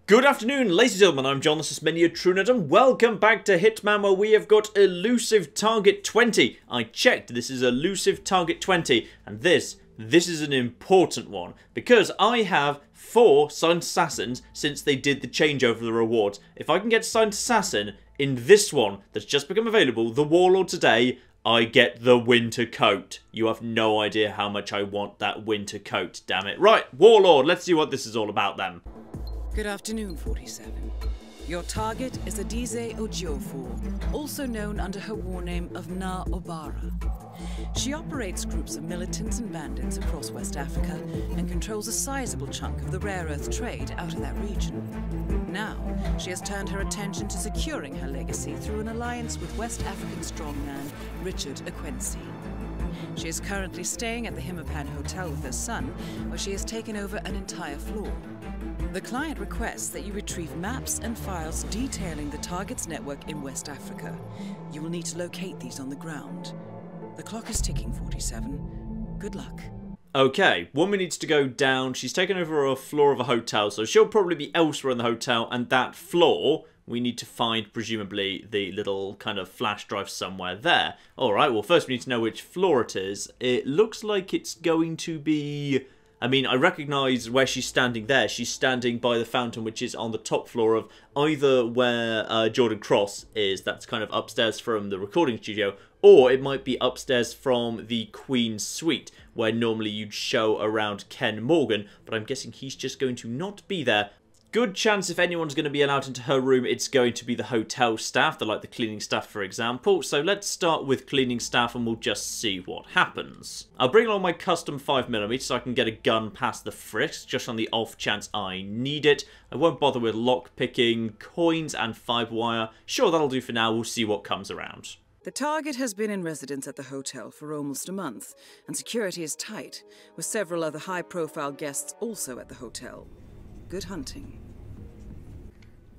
Good afternoon, ladies and gentlemen, I'm John, this is Many a Truenut, and welcome back to Hitman, where we have got Elusive Target 20. I checked, this is Elusive Target 20, and this is an important one, because I have 4 Silent Assassins since they did the changeover of the rewards. If I can get Silent Assassin in this one that's just become available, the Warlord today, I get the winter coat. You have no idea how much I want that winter coat, damn it. Right, Warlord, let's see what this is all about then. Good afternoon, 47. Your target is Adize Ojiofor, also known under her war name of Na Obara. She operates groups of militants and bandits across West Africa and controls a sizable chunk of the rare earth trade out of that region. Now, she has turned her attention to securing her legacy through an alliance with West African strongman Richard Akwensi. She is currently staying at the Hitman Hotel with her son, where she has taken over an entire floor. The client requests that you retrieve maps and files detailing the target's network in West Africa. You will need to locate these on the ground. The clock is ticking, 47. Good luck. Okay, woman needs to go down. She's taken over a floor of a hotel, so she'll probably be elsewhere in the hotel, and that floor, we need to find, presumably, the little kind of flash drive somewhere there. Alright, well, first we need to know which floor it is. It looks like it's going to be... I mean, I recognise where she's standing there. She's standing by the fountain, which is on the top floor of either where Jordan Cross is, that's kind of upstairs from the recording studio, or it might be upstairs from the Queen's Suite, where normally you'd show around Ken Morgan, but I'm guessing he's just going to not be there. Good chance if anyone's going to be allowed into her room, it's going to be the hotel staff, like the cleaning staff, for example. So let's start with cleaning staff and we'll just see what happens. I'll bring along my custom 5mm so I can get a gun past the frisks, just on the off chance I need it. I won't bother with lockpicking, coins and fibre wire. Sure, that'll do for now. We'll see what comes around. The target has been in residence at the hotel for almost a month, and security is tight, with several other high-profile guests also at the hotel. Good hunting.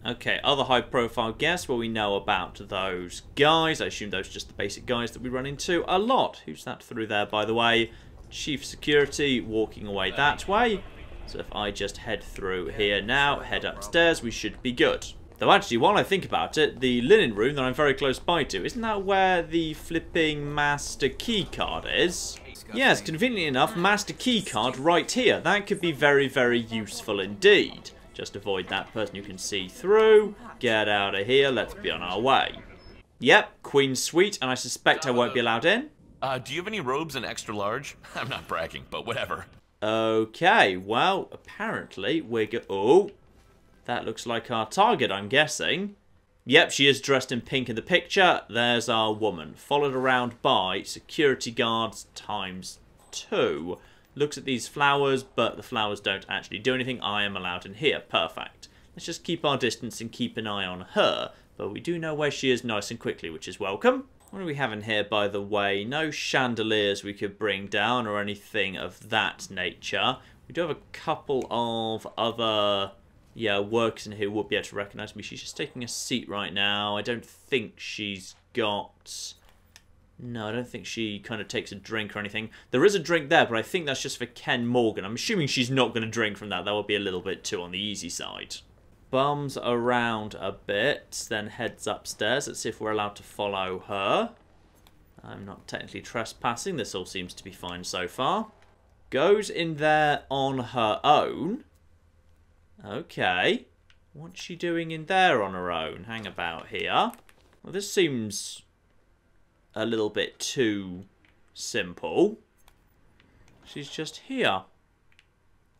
Okay, other high-profile guests, well, we know about those guys. I assume those are just the basic guys that we run into a lot. Who's that through there, by the way? Chief Security walking away that way. So if I just head through here now, head upstairs, we should be good. Though actually, while I think about it, the linen room that I'm very close by to, isn't that where the flipping master keycard is? Yes, conveniently enough, master keycard right here. That could be very, very useful indeed. Just avoid that person who can see through. Get out of here. Let's be on our way. Yep, Queen's Suite, and I suspect I won't be allowed in. Do you have any robes in extra large? I'm not bragging, but whatever. Okay, well, apparently we're oh, that looks like our target, I'm guessing. Yep, she is dressed in pink in the picture. There's our woman, followed around by security guards ×2. Looks at these flowers, but the flowers don't actually do anything. I am allowed in here. Perfect. Let's just keep our distance and keep an eye on her. But we do know where she is nice and quickly, which is welcome. What do we have in here, by the way? No chandeliers we could bring down or anything of that nature. We do have a couple of other... yeah, workers in here would be able to recognise me. She's just taking a seat right now. I don't think she's got... no, I don't think she kind of takes a drink or anything. There is a drink there, but I think that's just for Ken Morgan. I'm assuming she's not going to drink from that. That would be a little bit too on the easy side. Bums around a bit, then heads upstairs. Let's see if we're allowed to follow her. I'm not technically trespassing. This all seems to be fine so far. Goes in there on her own. Okay, what's she doing in there on her own? Hang about here. Well, this seems a little bit too simple. She's just here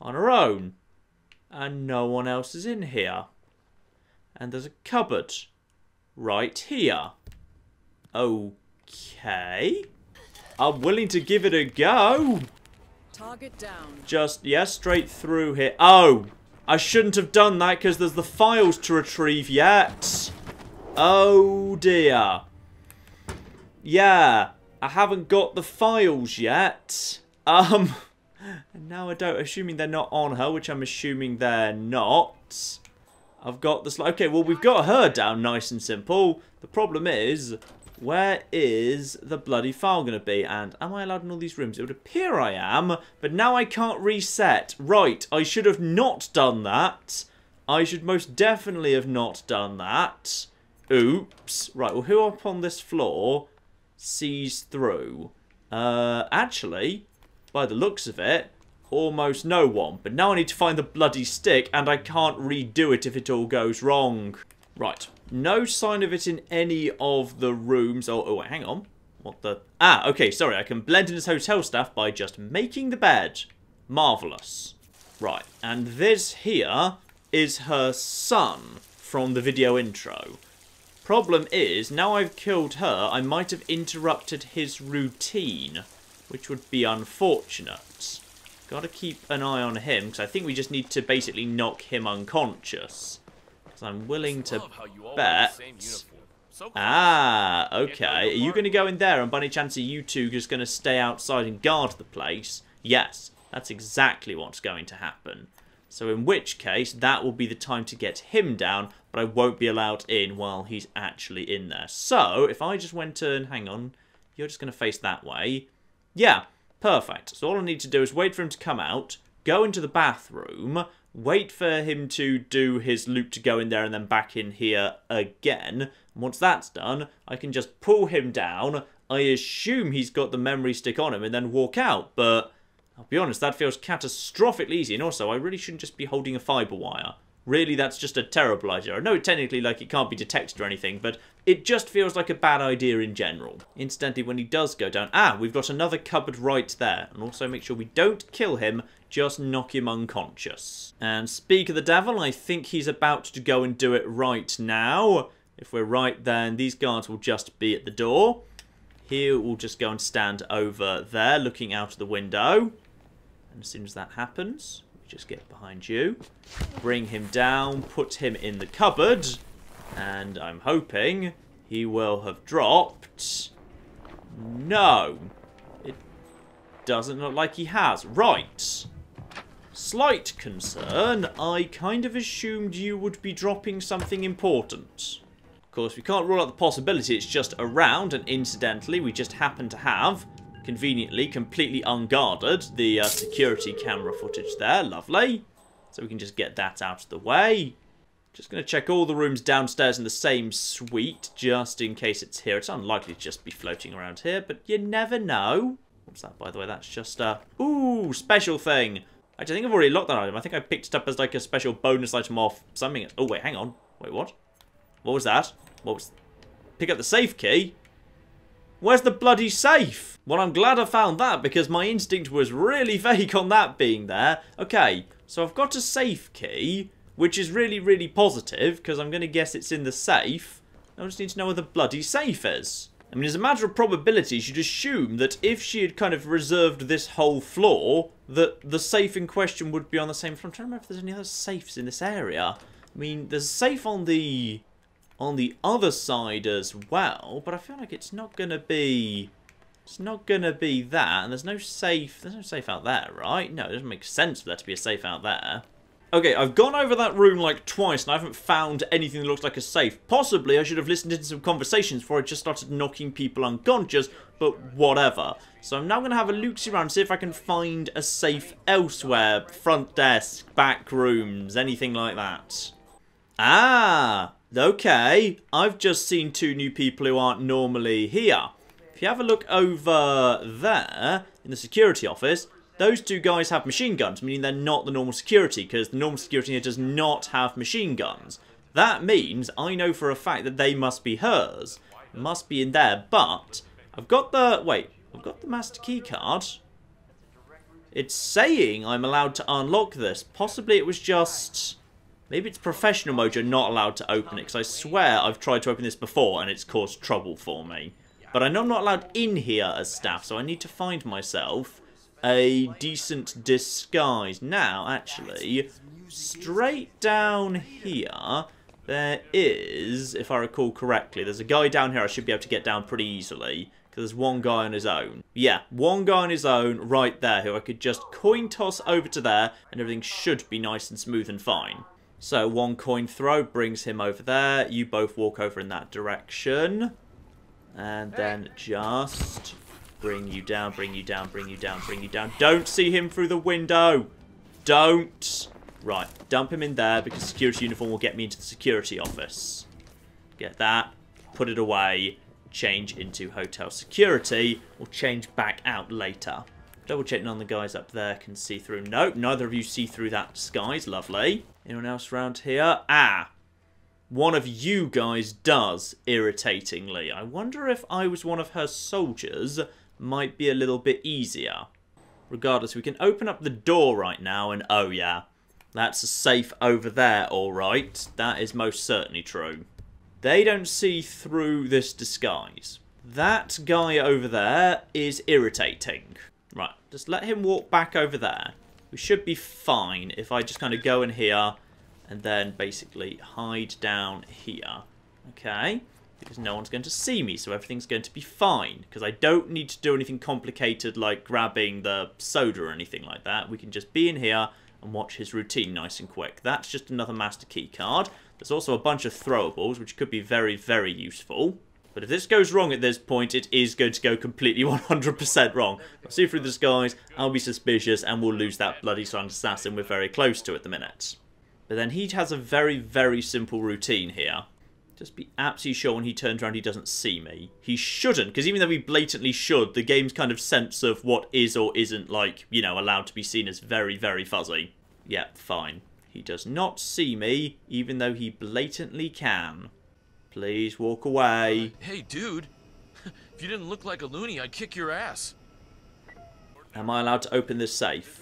on her own, and no one else is in here. And there's a cupboard right here. Okay, I'm willing to give it a go. Target down. Just, yeah, straight through here. Oh! I shouldn't have done that because there's the files to retrieve yet. Oh dear. Yeah, I haven't got the files yet. And now I don't, assuming they're not on her, which I'm assuming they're not. I've got this, okay, well we've got her down nice and simple. The problem is, Where is the bloody file going to be? And am I allowed in all these rooms? It would appear I am, but now I can't reset. Right, I should have not done that. I should most definitely have not done that. Oops. Right, well, who up on this floor sees through? Actually, by the looks of it, almost no one. But now I need to find the bloody stick, and I can't redo it if it all goes wrong. Right. No sign of it in any of the rooms. Oh, wait, hang on. What the... Ah, okay, sorry. I can blend in as hotel staff by just making the bed. Marvellous. Right, and this here is her son from the video intro. Problem is, now I've killed her, I might have interrupted his routine, which would be unfortunate. Gotta keep an eye on him, because I think we just need to basically knock him unconscious. Because I'm willing to bet... Ah, okay. Are you going to go in there, and by any chance are you two just going to stay outside and guard the place? Yes, that's exactly what's going to happen. So in which case, that will be the time to get him down, but I won't be allowed in while he's actually in there. So, if I just went and... Hang on. You're just going to face that way. Yeah, perfect. So all I need to do is wait for him to come out, go into the bathroom, wait for him to do his loop to go in there and then back in here again. And once that's done, I can just pull him down. I assume he's got the memory stick on him and then walk out, but... I'll be honest, that feels catastrophically easy, and also, I really shouldn't just be holding a fibre wire. Really, that's just a terrible idea. I know technically, like, it can't be detected or anything, but it just feels like a bad idea in general. Incidentally, when he does go down... Ah, we've got another cupboard right there. And also make sure we don't kill him, just knock him unconscious. And speak of the devil, I think he's about to go and do it right now. If we're right, then these guards will just be at the door. Here, we'll just go and stand over there, looking out of the window. And as soon as that happens, we just get behind you, bring him down, put him in the cupboard, and I'm hoping he will have dropped. No, it doesn't look like he has. Right. Slight concern. I kind of assumed you would be dropping something important. Of course, we can't rule out the possibility it's just around, and incidentally, we just happen to have... conveniently, completely unguarded, the security camera footage there. Lovely. So we can just get that out of the way. Just going to check all the rooms downstairs in the same suite, just in case it's here. It's unlikely to just be floating around here, but you never know. What's that, by the way? That's just a... Ooh, special thing. Actually, I think I've already locked that item. I think I picked it up as like a special bonus item off something. Oh, wait, hang on. Wait, what? What was that? What was... Pick up the safe key? Where's the bloody safe? Well, I'm glad I found that, because my instinct was really vague on that being there. Okay, so I've got a safe key, which is really, really positive, because I'm going to guess it's in the safe. I just need to know where the bloody safe is. I mean, as a matter of probabilities, you'd assume that if she had kind of reserved this whole floor, that the safe in question would be on the same floor. I'm trying to remember if there's any other safes in this area. I mean, there's a safe on the other side as well, but I feel like it's not going to be... It's not going to be that, and there's no safe out there, right? No, it doesn't make sense for there to be a safe out there. Okay, I've gone over that room like twice, and I haven't found anything that looks like a safe. Possibly I should have listened to some conversations before I just started knocking people unconscious, but whatever. So I'm now going to have a look-see around, see if I can find a safe elsewhere. Front desk, back rooms, anything like that. Ah, okay. I've just seen two new people who aren't normally here. If you have a look over there, in the security office, those two guys have machine guns, meaning they're not the normal security, because the normal security here does not have machine guns. That means I know for a fact that they must be hers. Must be in there, but I've got the... Wait, I've got the master key card. It's saying I'm allowed to unlock this. Possibly it was just... Maybe it's professional mode, you're not allowed to open it, because I swear I've tried to open this before and it's caused trouble for me. But I know I'm not allowed in here as staff, so I need to find myself a decent disguise. Now, actually, straight down here, there is, if I recall correctly, there's a guy down here I should be able to get down pretty easily, because there's one guy on his own. Yeah, one guy on his own right there, who I could just coin toss over to there, and everything should be nice and smooth and fine. So, one coin throw brings him over there. You both walk over in that direction. And then just bring you down, bring you down, bring you down, bring you down. Don't see him through the window. Don't. Right, dump him in there because security uniform will get me into the security office. Get that, put it away, change into hotel security, or change back out later. Double check none of the guys up there can see through. Nope, neither of you see through that disguise. Lovely. Anyone else around here? Ah, one of you guys does, irritatingly. I wonder if I was one of her soldiers, might be a little bit easier. Regardless, we can open up the door right now, and oh yeah, that's a safe over there, alright. That is most certainly true. They don't see through this disguise. That guy over there is irritating. Right, just let him walk back over there. We should be fine if I just kind of go in here and then basically hide down here. Okay? Because no one's going to see me, so everything's going to be fine. Because I don't need to do anything complicated like grabbing the soda or anything like that. We can just be in here and watch his routine nice and quick. That's just another master key card. There's also a bunch of throwables, which could be very, very useful. But if this goes wrong at this point, it is going to go completely 100% wrong. I'll see through the disguise, I'll be suspicious, and we'll lose that bloody silent assassin we're very close to at the minute. But then he has a very, very simple routine here. Just be absolutely sure when he turns around he doesn't see me. He shouldn't, because even though he blatantly should, the game's kind of sense of what is or isn't, like, you know, allowed to be seen as very, very fuzzy. Yep, fine. He does not see me, even though he blatantly can. Please walk away. Hey, dude. If you didn't look like a loony, I'd kick your ass. Am I allowed to open this safe?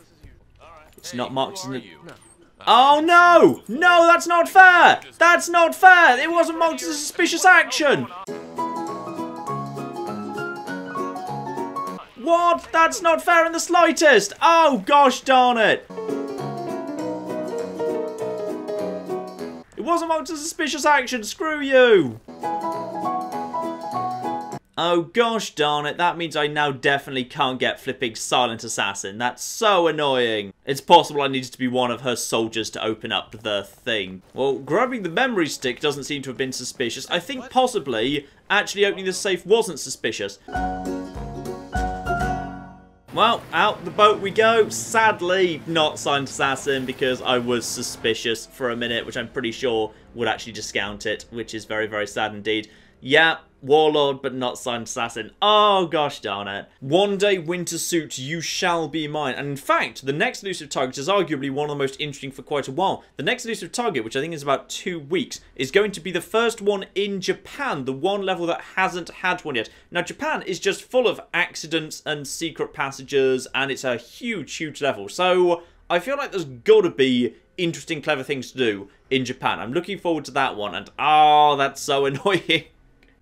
It's not marked as... No. Oh, no! No, that's not fair! That's not fair! It wasn't marked as a suspicious action! What? That's not fair in the slightest! Oh, gosh darn it! It wasn't marked as a suspicious action, screw you! Oh gosh darn it, that means I now definitely can't get flipping Silent Assassin. That's so annoying. It's possible I needed to be one of her soldiers to open up the thing. Well, grabbing the memory stick doesn't seem to have been suspicious. I think possibly actually opening the safe wasn't suspicious. Well, out the boat we go. Sadly, not Silent Assassin because I was suspicious for a minute, which I'm pretty sure would actually discount it, which is very, very sad indeed. Yeah, Warlord, but not Silent Assassin. Oh, gosh darn it. One day, Winter Suit, you shall be mine. And in fact, the next Elusive Target is arguably one of the most interesting for quite a while. The next Elusive Target, which I think is about 2 weeks, is going to be the first one in Japan, the one level that hasn't had one yet. Now, Japan is just full of accidents and secret passages, and it's a huge, huge level. So, I feel like there's got to be interesting, clever things to do in Japan. I'm looking forward to that one, and oh, that's so annoying.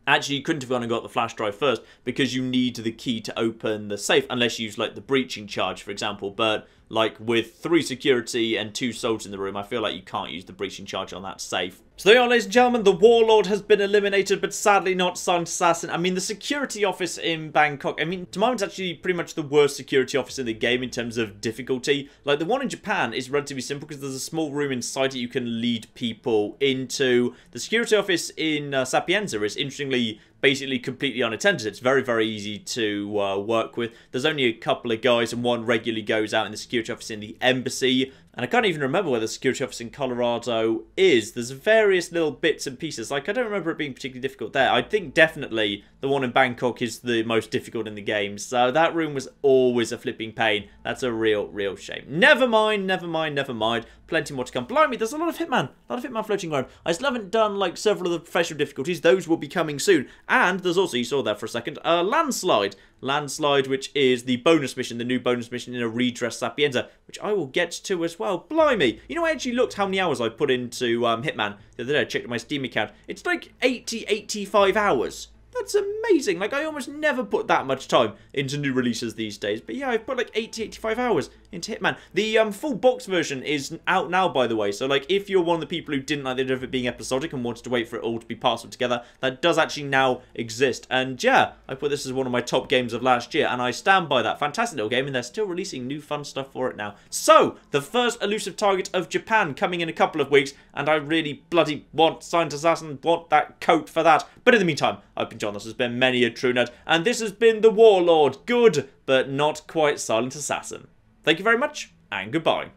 Actually, you couldn't have gone and got the flash drive first because you need the key to open the safe, unless you use, like, the breaching charge, for example. But, like, with 3 security and 2 soldiers in the room, I feel like you can't use the breaching charge on that safe. So there you are, ladies and gentlemen, the Warlord has been eliminated, but sadly not Silent Assassin. I mean, the security office in Bangkok, I mean, to my mind, it's actually pretty much the worst security office in the game in terms of difficulty. Like, the one in Japan is relatively simple because there's a small room inside it you can lead people into. The security office in Sapienza is, interestingly, basically completely unattended. It's very, very easy to work with. There's only a couple of guys, and one regularly goes out in the security office in the embassy. And I can't even remember where the security office in Colorado is. There's various little bits and pieces. Like, I don't remember it being particularly difficult there. I think definitely the one in Bangkok is the most difficult in the game. So that room was always a flipping pain. That's a real, real shame. Never mind, never mind, never mind. Plenty more to come. Blimey, there's a lot of Hitman. A lot of Hitman floating around. I still haven't done, like, several of the professional difficulties. Those will be coming soon. And there's also, you saw there for a second, a landslide. Landslide, which is the bonus mission, the new bonus mission in a redress Sapienza, which I will get to as well. Blimey. You know, I actually looked how many hours I put into Hitman the other day. I checked my Steam account. It's like 85 hours. That's amazing. Like, I almost never put that much time into new releases these days. But yeah, I've put like 85 hours into Hitman. The full box version is out now, by the way. So, like, if you're one of the people who didn't like the idea of it being episodic and wanted to wait for it all to be parceled together, that does actually now exist. And yeah, I put this as one of my top games of last year, and I stand by that. Fantastic little game, and they're still releasing new fun stuff for it now. So, the first Elusive Target of Japan coming in a couple of weeks, and I really bloody want Silent Assassin, want that coat for that. But in the meantime, I've been John, this has been many a true nerd, and this has been the Warlord. Good, but not quite Silent Assassin. Thank you very much, and goodbye.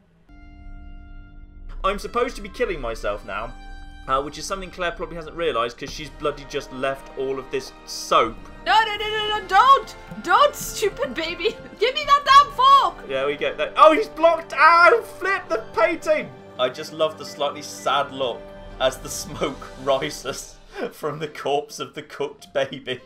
I'm supposed to be killing myself now, which is something Claire probably hasn't realised because she's bloody just left all of this soap. No, don't! Don't, stupid baby! Give me that damn fork! There we go. Oh, he's blocked! Ow! Flip the painting! I just love the slightly sad look as the smoke rises from the corpse of the cooked baby.